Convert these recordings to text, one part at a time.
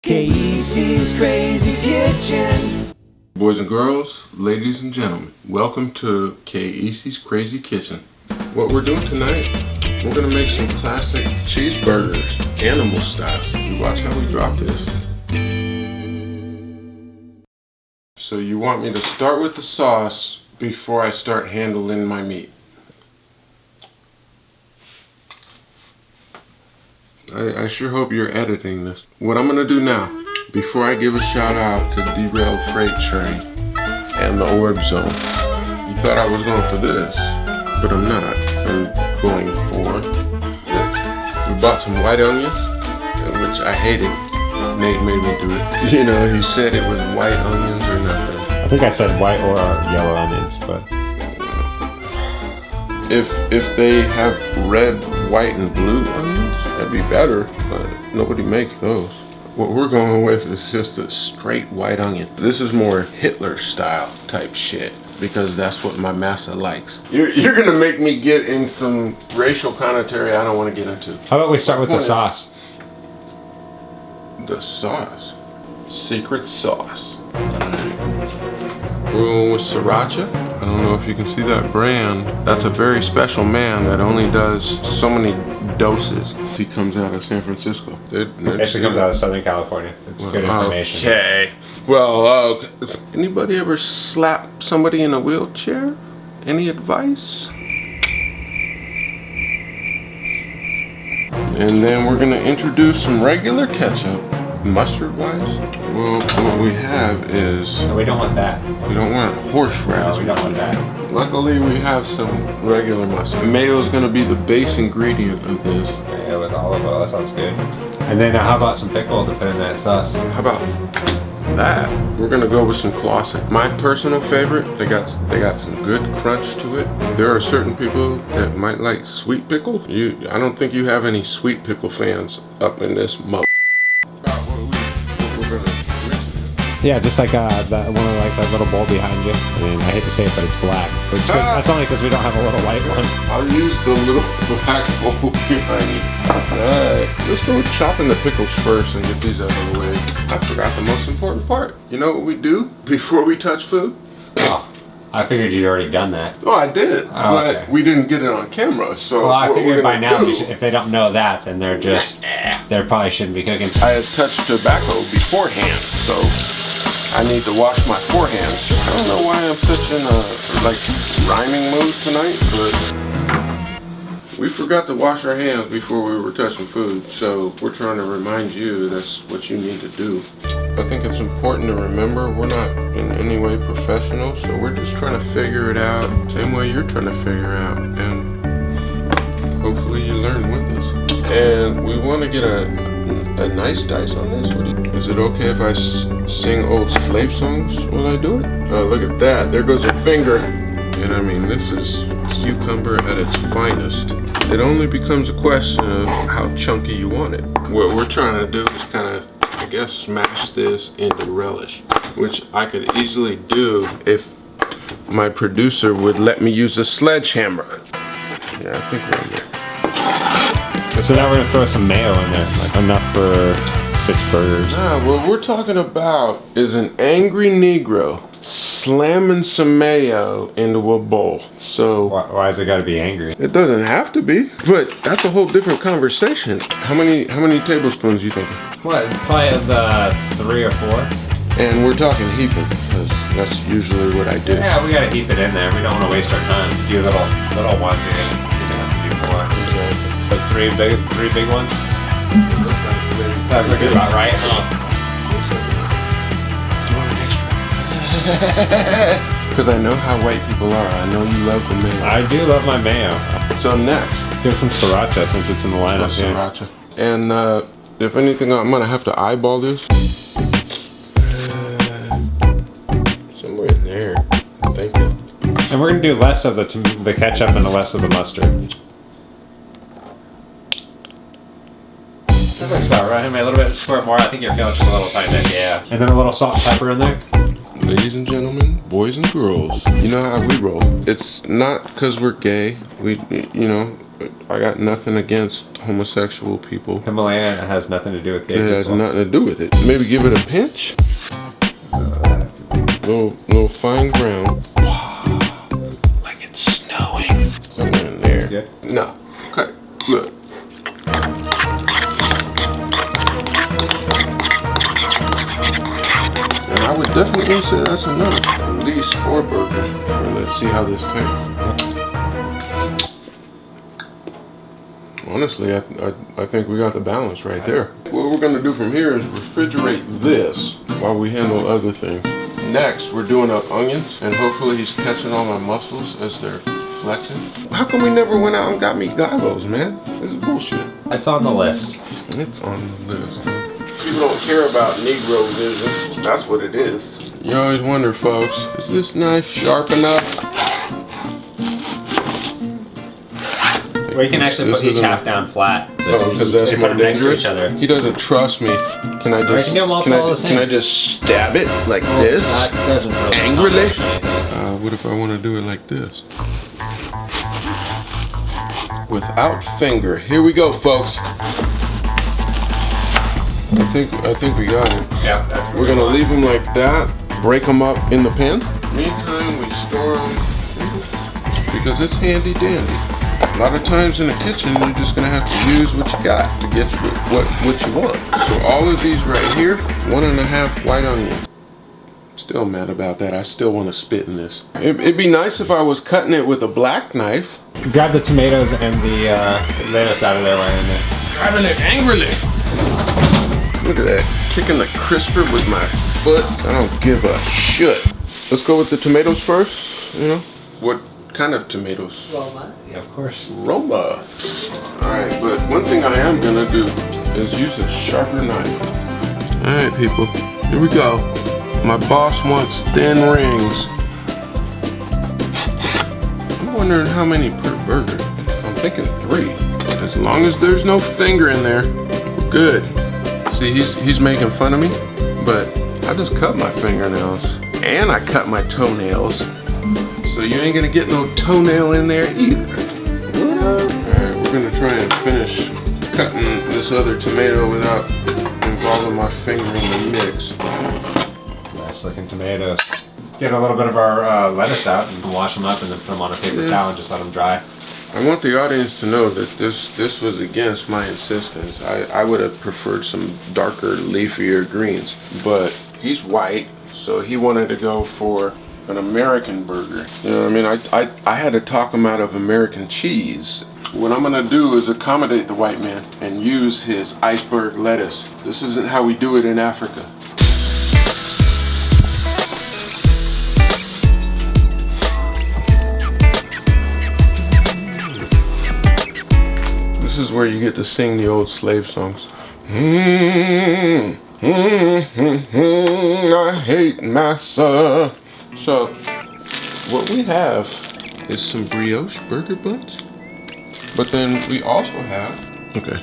Kayisi's Crazy Kitchen. Boys and girls, ladies and gentlemen, welcome to Kayisi's Crazy Kitchen. What we're doing tonight, we're gonna make some classic cheeseburgers, animal style. You watch how we drop this. So you want me to start with the sauce before I start handling my meat. I sure hope you're editing this. What I'm gonna do now, before I give a shout out to Derailed Freight Train and the Orb Zone. You thought I was going for this, but I'm not. I'm going for this. We bought some white onions, which I hated. Nate made me do it. You know, he said it was white onions or nothing. I think I said white or yellow onions, but if they have red, white, and blue onions, that'd be better, but nobody makes those. What we're going with is just a straight white onion. This is more Hitler style type shit, because that's what my massa likes. You're gonna make me get in some racial commentary I don't want to get into. How about we start with the sauce? The sauce. Secret sauce. We're going with sriracha. I don't know if you can see that brand. That's a very special man that only does so many doses. He comes out of San Francisco. It actually comes out of Southern California. It's good information. Okay. Well, anybody ever slap somebody in a wheelchair? Any advice? And then we're gonna introduce some regular ketchup. Mustard wise, well, what we have is... No, we don't want that. We don't want horseradish. No, we don't want that. Luckily, we have some regular mustard. Mayo is going to be the base ingredient of this. Yeah, with olive oil, that sounds good. And then how about some pickle to put in that sauce? How about that? We're going to go with some Clausen. My personal favorite, they got some good crunch to it. There are certain people that might like sweet pickle. I don't think you have any sweet pickle fans up in this mug. Yeah, just like that one, like that little bowl behind you. I mean, I hate to say it, but it's black. But that's only because we don't have a little white one. I'll use the little black bowl behind you. Alright, let's go with chopping the pickles first and get these out of the way. I forgot the most important part. You know what we do before we touch food? Oh, I figured you'd already done that. Oh, I did, but okay. We didn't get it on camera, so... Well, I figured by now, if they don't know that, then they're just... They probably shouldn't be cooking. I had touched tobacco beforehand, so... I need to wash my forehand. I don't know why I'm such in a rhyming mood tonight, but we forgot to wash our hands before we were touching food, so we're trying to remind you that's what you need to do. I think it's important to remember we're not in any way professional, so we're just trying to figure it out same way you're trying to figure out, and hopefully you learn with us. And we want to get a nice dice on this. Is it okay if I sing old slave songs while I do it? Look at that, there goes a finger. And I mean, this is cucumber at its finest. It only becomes a question of how chunky you want it. What we're trying to do is kind of, I guess, smash this into relish, which I could easily do if my producer would let me use a sledgehammer. Yeah, I think we're in there. So now we're gonna throw some mayo in there, like enough for 6 burgers. Nah, what we're talking about is an angry Negro slamming some mayo into a bowl. So why has it got to be angry? It doesn't have to be, but that's a whole different conversation. How many tablespoons you thinking? What? Probably 3 or 4. And we're talking heaping, because that's usually what I do. Yeah, we gotta heap it in there. We don't want to waste our time. A few little ones, you're gonna have to do 4. Okay. But 3 big ones? That looks about right, huh? Because I know how white people are. I know you love the mayo. I do love my mayo. So next, give some sriracha since it's in the lineup. Sriracha. And if anything, I'm gonna have to eyeball this. Somewhere in there. Thank you. And we're gonna do less of the ketchup and less of the mustard. That's about right. I mean, a little bit, squirt more. I think you're feeling just a little tiny bit, yeah. And then a little salt and pepper in there. Ladies and gentlemen, boys and girls, you know how we roll. It's not because we're gay. We, you know, I got nothing against homosexual people. Himalayan has nothing to do with gay It has people. nothing to do with it. Maybe give it a pinch. Little fine ground. Like it's snowing. Somewhere in there. Good? No. Okay. Look. And I would definitely say that's enough. At least 4 burgers. And let's see how this tastes. Honestly, I think we got the balance right there. What we're gonna do from here is refrigerate this while we handle other things. Next, we're doing up onions, and hopefully he's catching all my muscles as they're flexing. How come we never went out and got me gavos, man? This is bullshit. It's on the list. It's on the list. People don't care about Negro vision. That's what it is. You always wonder, folks, is this knife sharp enough? We can actually put each half down flat. Oh, because that's more dangerous. He doesn't trust me. Can I just? Can I just stab it like this? Angrily? What if I want to do it like this? Without finger. Here we go, folks. I think we got it. Yeah. We're gonna leave them like that. Break them up in the pan. Meantime, we store them because it's handy dandy. A lot of times in the kitchen, you're just gonna have to use what you got to get what you want. So all of these right here, 1.5 white onion. Still mad about that. I still want to spit in this. It'd be nice if I was cutting it with a black knife. Grab the tomatoes and the lettuce out of there while in there. Grabbing it angrily. Look at that. Kicking the crisper with my foot. I don't give a shit. Let's go with the tomatoes first. You know what kind of tomatoes? Roma. Yeah, of course. Roma. Alright, but one thing I am gonna do is use a sharper knife. Alright, people, here we go. My boss wants thin rings. I'm wondering how many per burger. I'm thinking 3. As long as there's no finger in there, we're good. See, he's making fun of me, but I just cut my fingernails and I cut my toenails. So you ain't gonna get no toenail in there either. Alright, we're gonna try and finish cutting this other tomato without involving my finger in the mix. Nice looking tomatoes. Get a little bit of our lettuce out and wash them up and then put them on a paper towel and just let them dry. I want the audience to know that this was against my insistence. I would have preferred some darker, leafier greens, but he's white, so he wanted to go for an American burger. You know what I mean? I had to talk him out of American cheese. What I'm gonna do is accommodate the white man and use his iceberg lettuce. This isn't how we do it in Africa. This is where you get to sing the old slave songs. I hate massa. So, what we have is some brioche burger buns. But then we also have, okay,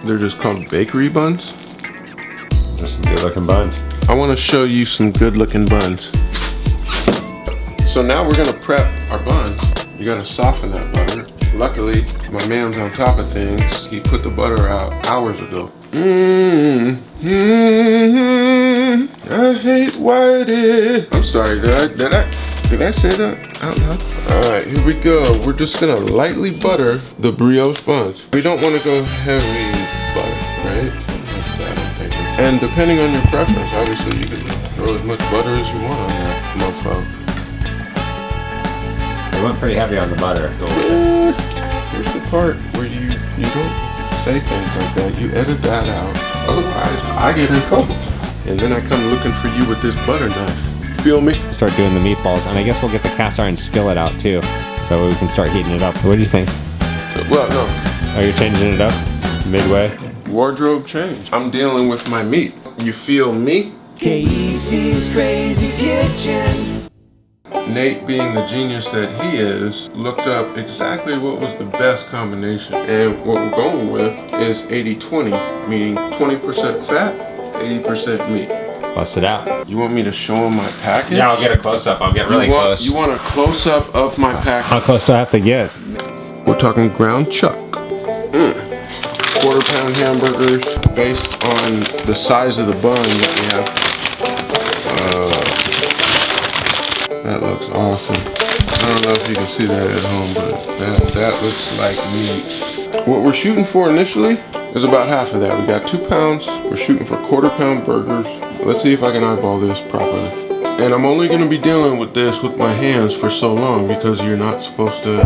they're just called bakery buns. Just some good looking buns. I want to show you some good looking buns. So now we're gonna prep our buns. You gotta soften that butter. Luckily, my man's on top of things. He put the butter out hours ago. I hate whitey. I'm sorry, did I say that out loud? Alright, here we go. We're just gonna lightly butter the brioche buns. We don't want to go heavy butter, right? And depending on your preference, obviously you can throw as much butter as you want on that motherfucker. I went pretty heavy on the butter. Here's the part where you don't say things like that. You edit that out. Otherwise, I get in trouble. And then I come looking for you with this butter knife. Feel me? Start doing the meatballs, and I guess we'll get the cast iron skillet out too, so we can start heating it up. What do you think? Well, no. Are you changing it up midway? Wardrobe change. I'm dealing with my meat. You feel me? Kayisi's Crazy Kitchen. Nate, being the genius that he is, looked up exactly what was the best combination. And what we're going with is 80-20, meaning 20% fat, 80% meat. Bust it out. You want me to show him my package? Yeah, I'll get a close-up. I'll get really close. You want a close-up of my package? How close do I have to get? We're talking ground chuck. Quarter-pound hamburgers based on the size of the bun that we have. That looks awesome. I don't know if you can see that at home, but that looks like meat. What we're shooting for initially is about half of that. We got 2 pounds. We're shooting for quarter-pound burgers. Let's see if I can eyeball this properly. And I'm only gonna be dealing with this with my hands for so long because you're not supposed to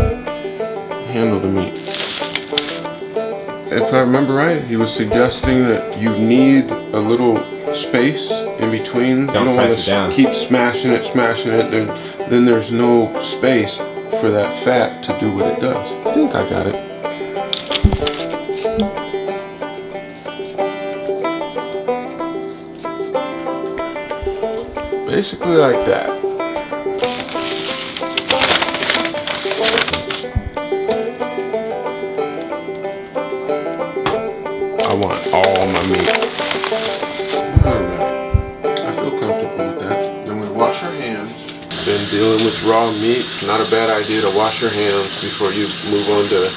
handle the meat. If I remember right, he was suggesting that you need a little space in between. You don't want to keep smashing it, then there's no space for that fat to do what it does. I think I got it. Basically like that. I want all my meat. Alright. I feel comfortable with that. Then we wash our hands. Then dealing with raw meat, not a bad idea to wash your hands before you move on to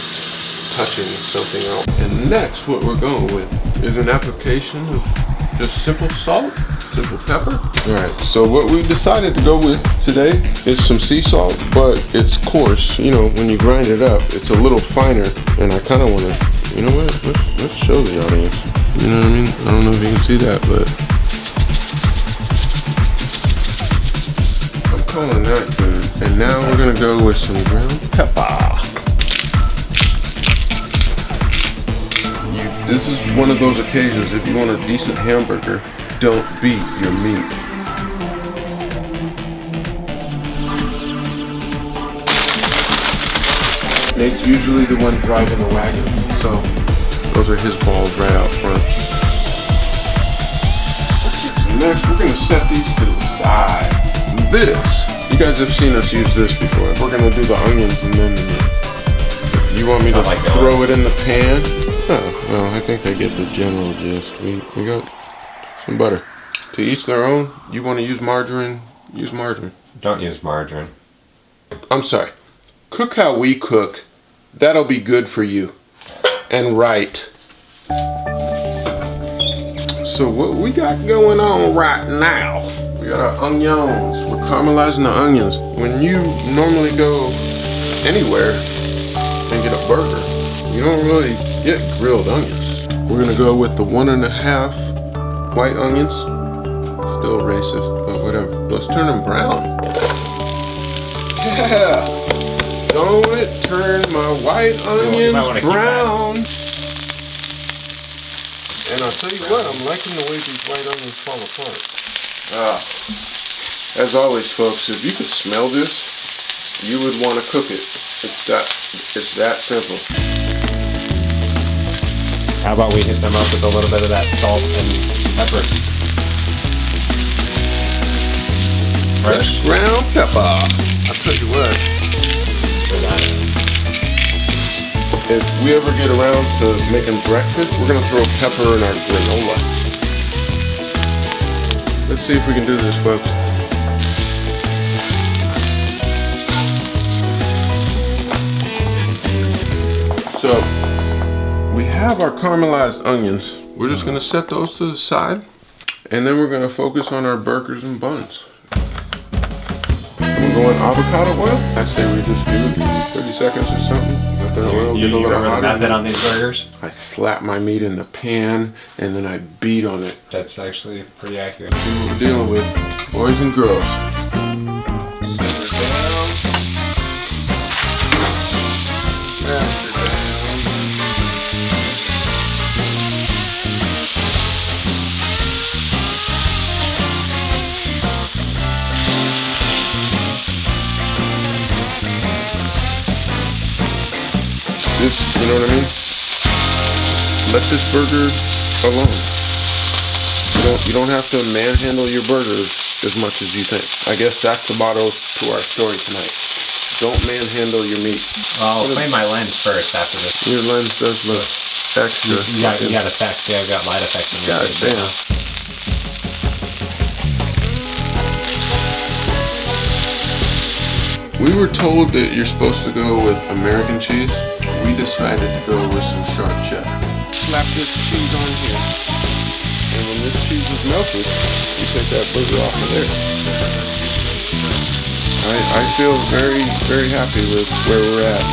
touching something else. And next, what we're going with is an application of just simple salt, simple pepper. Alright, so what we decided to go with today is some sea salt, but it's coarse. You know, when you grind it up, it's a little finer, and I kind of want to, you know what, let's show the audience. You know what I mean? I don't know if you can see that, but I'm calling that good. And now we're gonna go with some ground pepper. This is one of those occasions, if you want a decent hamburger, don't beat your meat. Nate's usually the one driving the wagon, so those are his balls right out front. Next, we're gonna set these to the side. This, you guys have seen us use this before. We're gonna do the onions and then the meat. You want me to throw it in the pan? Oh, well, I think they get the general gist. We got some butter. To each their own. You want to use margarine, use margarine. Don't use margarine. I'm sorry. Cook how we cook. That'll be good for you. And right. So what we got going on right now, we got our onions. We're caramelizing the onions. When you normally go anywhere and get a burger, you don't really get grilled onions. We're gonna go with the 1.5 white onions. Still racist, but whatever. Let's turn them brown. Yeah! Don't it turn my white onions brown. And I'll tell you what, I'm liking the way these white onions fall apart. As always, folks, if you could smell this, you would want to cook it. It's that simple. How about we hit them up with a little bit of that salt and pepper? Fresh ground pepper. I'll tell you what. If we ever get around to making breakfast, we're gonna throw pepper in our granola. Let's see if we can do this, folks. So, we have our caramelized onions. We're just gonna set those to the side, and then we're gonna focus on our burgers and buns. We're going avocado oil. I say we just give it 30 seconds or something. Let that oil get a little hotter. Method on these burgers? I flat my meat in the pan, and then I beat on it. That's actually pretty accurate. See what we're dealing with, boys and girls. Set it down. Mash it down. This, you know what I mean? Let this burger alone. You don't have to manhandle your burgers as much as you think. I guess that's the motto to our story tonight. Don't manhandle your meat. Well, I'll clean my lens first after this. Your lens does look extra. You got effects. Yeah, I've got light effects in your face. God damn. We were told that you're supposed to go with American cheese. we decided to go with some sharp cheddar. Slap this cheese on here. And when this cheese is melted, we take that burger off of there. I feel very, very happy with where we're at.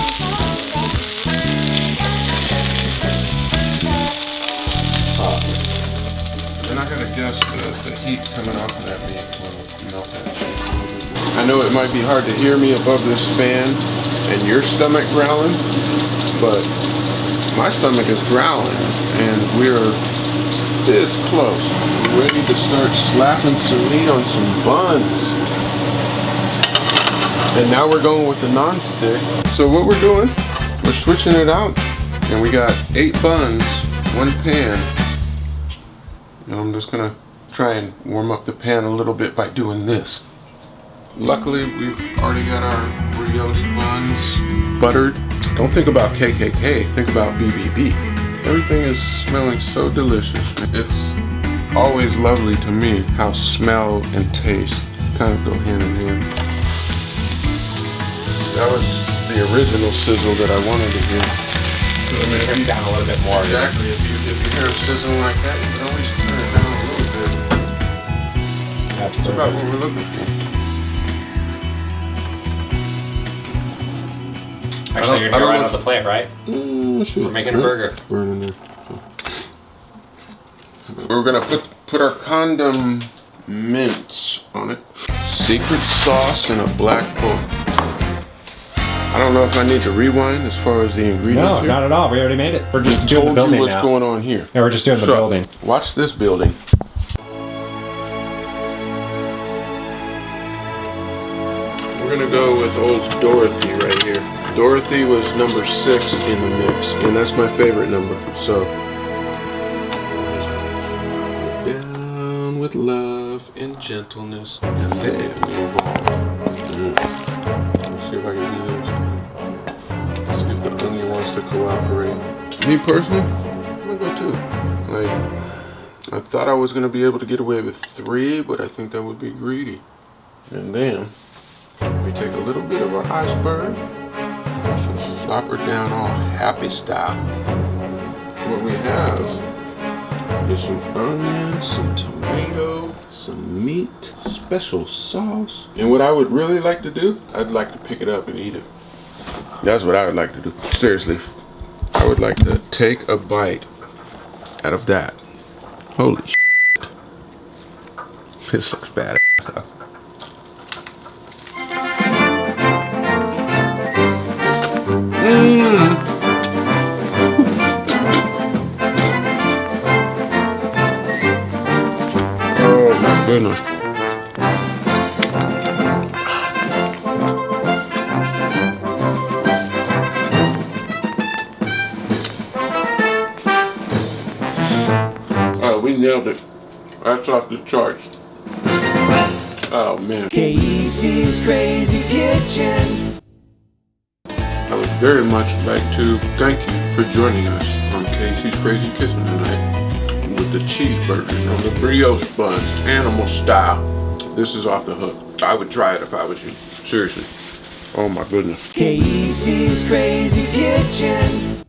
And I gotta guess the heat coming off of that meat will melt that cheese. I know it might be hard to hear me above this fan and your stomach growling, but my stomach is growling and we're this close. We're ready to start slapping some meat on some buns. And now we're going with the non-stick. So what we're doing, we're switching it out. And we got 8 buns, 1 pan. And I'm just gonna try and warm up the pan a little bit by doing this. Luckily, we've already got our brioche buns buttered. Don't think about KKK, think about BBB. Everything is smelling so delicious. It's always lovely to me how smell and taste kind of go hand in hand. That was the original sizzle that I wanted to hear. I mean, turn it down a little bit more. Exactly. If you hear it sizzling like that, you can always turn it down a little bit. That's about what we're looking for. Actually, you're right on the plate, right? We're making a burger. Burning there. We're gonna put our condom mints on it. Secret sauce and a black pork. I don't know if I need to rewind as far as the ingredients. No, here. not at all. We already made it. We're just doing the building what's now. going on here. Yeah, we're just doing the building. Watch this building. We're gonna go with old Dorothy right here. Dorothy was number 6 in the mix, and that's my favorite number. So, down with love and gentleness, and then move on. Let's see if I can do this. See if the onion wants to cooperate. Me personally, I'm gonna go 2. Like, I thought I was gonna be able to get away with 3, but I think that would be greedy. And then we take a little bit of our iceberg. She'll slop her down all happy style. What we have is some onions, some tomato, some meat, special sauce. And what I would really like to do, I'd like to pick it up and eat it. That's what I would like to do. Seriously. I would like to take a bite out of that. Holy shit. This looks bad. Oh my goodness. Oh, we nailed it. That's off the charts. Oh man. Kayisi's Krazy Kitchen. I would very much like to thank you for joining us on Kayisi's Krazy Kitchen tonight with the cheeseburgers and the brioche buns, animal style. This is off the hook. I would try it if I was you. Seriously. Oh my goodness. Kayisi's Krazy Kitchen.